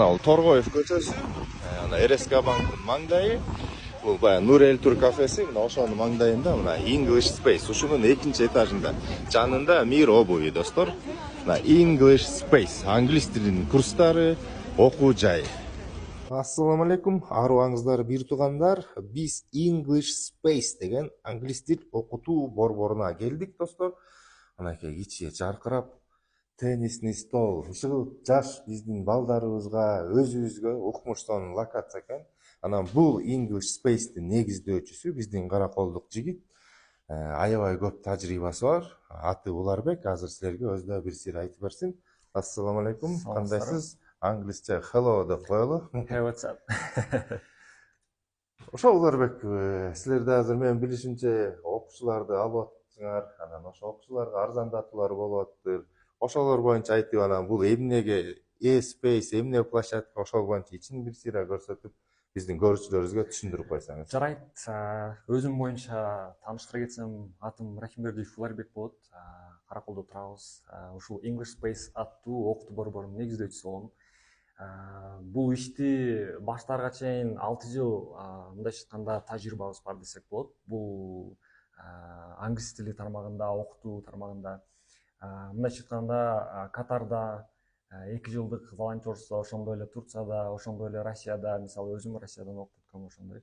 Ал Торгоев көчөсү, ана РСК банктын маңдайы. Бул баягы Нур Эл Тур кафеси, мына ошонун маңдайында мына English Space, ушунун экинчи этажында. Жанында Мир обуви, достор. Мына English Space, англис тилинин курстары, окуу жайы. Ассаламу алейкум, арыбаңыздар бир туугандар. Биз English Space деген англис тил окутуу борборуна келдик, достор. Анакей ичи жаркырап, теннисный стол, ушул жаш биздин балдарыбызга, өзүбүзгө укмуштуу локация экен. Анан бул English Space'тин негиздөөчүсү биздин караколдук жигит. Аябай көп тажрыйбасы бар. Аты Уларбек. Азыр силерге өзү бир сир айтып берсин. Ассаламу алейкум. Кандайсыз? Англисче hello деп коелу. Hey, what's up? Ошо Уларбек, силерде азыр менин билишимче окуучуларды алып атсыңар. Анан ошо окуучуларга арзандатуулар болуп атыптыр. Ошолор боюнча айтып, анан бул эмнеге e-space, эмне площадка, ошол боюнча ичин бир сыйра көрсөтүп, биздин көрүүчүлөрүбүзгө түшүндүрүп койсоңуз. Жарайт. Өзүм боюнча тааныштыра кетсем, атым Рахимбердиев Уларбек болот. Караколдо турабыз. Ушул English Space аттуу окутуу борборунун негиздөөчүсү болом. Бул ишти баштаарга чейин 6 жыл мындайча айтканда тажрыйбабыз бар десек болот. Бул англис тили тармагында, окутуу тармагында, мындайча айтканда Катарда 2 жылдык волонтерство, ошондой эле Турцияда, ошондой эле Россияда, мисалы өзүм Россиядан окуп өткөм ошондой.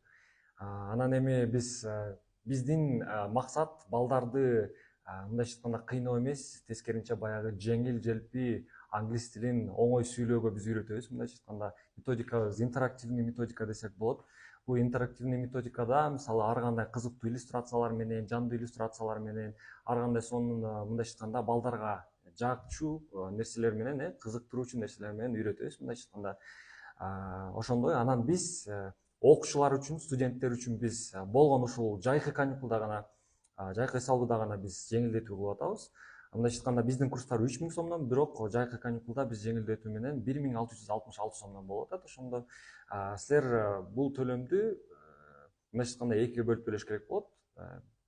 Анан эми биздин максат балдарды мындайча айтканда кыйноо эмес, тескерисинче баягы жеңил желпи англис тилин оңой сүйлөөгө биз үйрөтөбүз. Мындайча айтканда методикабыз интерактивный методика десек болот. Бул интерактивный методикада мисалы ар кандай кызыктуу иллюстрациялар менен, жандуу иллюстрациялар менен, ар кандай сонун мындайча айтканда балдарга жакчу нерселер менен, кызыктыруучу нерселер менен үйрөтөбүз. Мындайча айтканда ошондой. Анан биз окуучулар үчүн, студенттер үчүн биз болгон ушул жайкы каникулда гана, жайкы салбыда гана биз жеңилдетүү кылып атабыз. Мындайча айтканда биздин курстар 3000 сомдон, бирок жайкы каникулда биз жеңилдетүү менен 1666 сомдон болуп атат. Ошондо силер бул төлөмдү мындайча айтканда экиге бөлүп төлөш керек болот.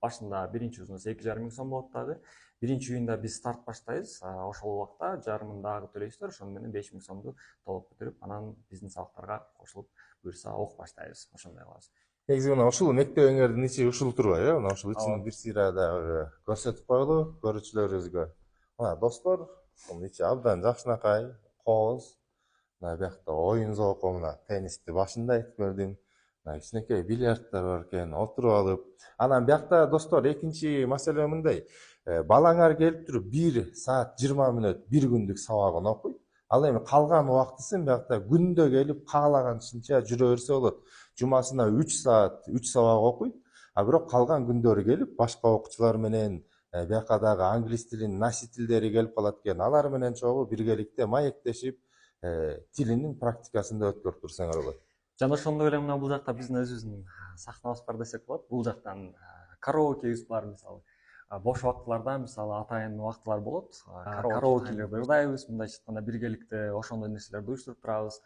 Башында биринчи уюнда 2500 сом болот дагы. Биринчи уюнда биз старт баштайбыз. Ошол убакта жарымын дагы төлөйсүздөр. Ошону менен 5000 сомду толук бүтүрүп, анан биздин сабактарга кошулуп буюрса окуп баштайбыз. Ошондой кылабыз. Негизи мына ушул мектебиңердин ичи ушул турбайбы? Мына ушул ичин бир сыйра дагы көрсөтүп коелу көрүүчүлөрүбүзгө. Мына достор, мунун ичи абдан жакшынакай, кооз. Мына биякта оюн зооку, мына теннисти башында айтып бердим. Мына кичинекей бильярдтар бар экен, отуруп алып. Анан биякта достор, экинчи маселе мындай. Балаңар келип туруп 1 саат 20 мүнөт бир күндүк сабагын окуйт. Ал эми калган убактысын биякта күндө келип каалаганчынча жүрө берсе болот. Жумасына 3 саат 3 сабак окуйт. Бирок калган күндөрү келип башка окуучулар менен, бияка дагы англис тилинин носительдери келип калат экен. Алар менен чогуу биргеликте маектешип, тилинин практикасын да өткөрүп турсаңар болот. Жана ошондой эле мына бул жакта биздин өзүбүздүн сахнабыз бар десек болот. Бул жактан караокебиз бар, мисалы. Бош убактыларда мисалы атайын убактылар болот. Караокелерди ырдайбыз, мындайча айтканда биргеликте ошондой нерселерди уюштуруп турабыз.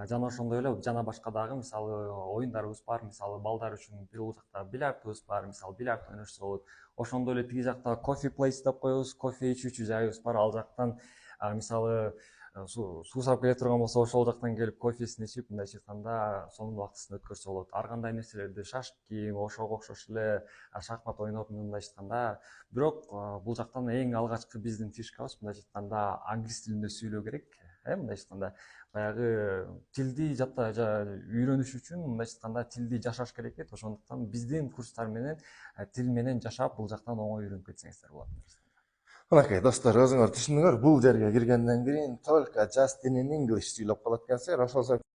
Жана ошондой эле жана башка дагы мисалы оюндарыбыз бар. Мисалы балдар үчүн бул жакта бильярдыбыз бар, мисалы бильярд ойношсо болот. Ошондой эле тиги жакта кофе плейс деп коебуз, кофе ичүүчү жайыбыз бар. Ал жактан мисалы суусап келе турган болсо, ошол жактан келип кофесин ичип, мындайча айтканда сонун убактысын өткөрсө болот. Ар кандай нерселерди, шашки, ошого окшош эле шахмат ойноп, мындайча айтканда. Бирок бул жактан эң алгачкы биздин фишкабыз, мындайча айтканда англис тилинде сүйлөө керек. Мындайча айтканда баягы тилди үйрөнүш үчүн мындайча айтканда тилди жашаш керек экен. Ошондуктан биздин курстар менен тил менен жашап, бул жактан оңой үйрөнүп кетсеңиздер болот. Мынакей достор, өзүңөр түшүндүңөр, бул жерге киргенден кийин только just in English сүйлөп калат экенсиңер. Ошол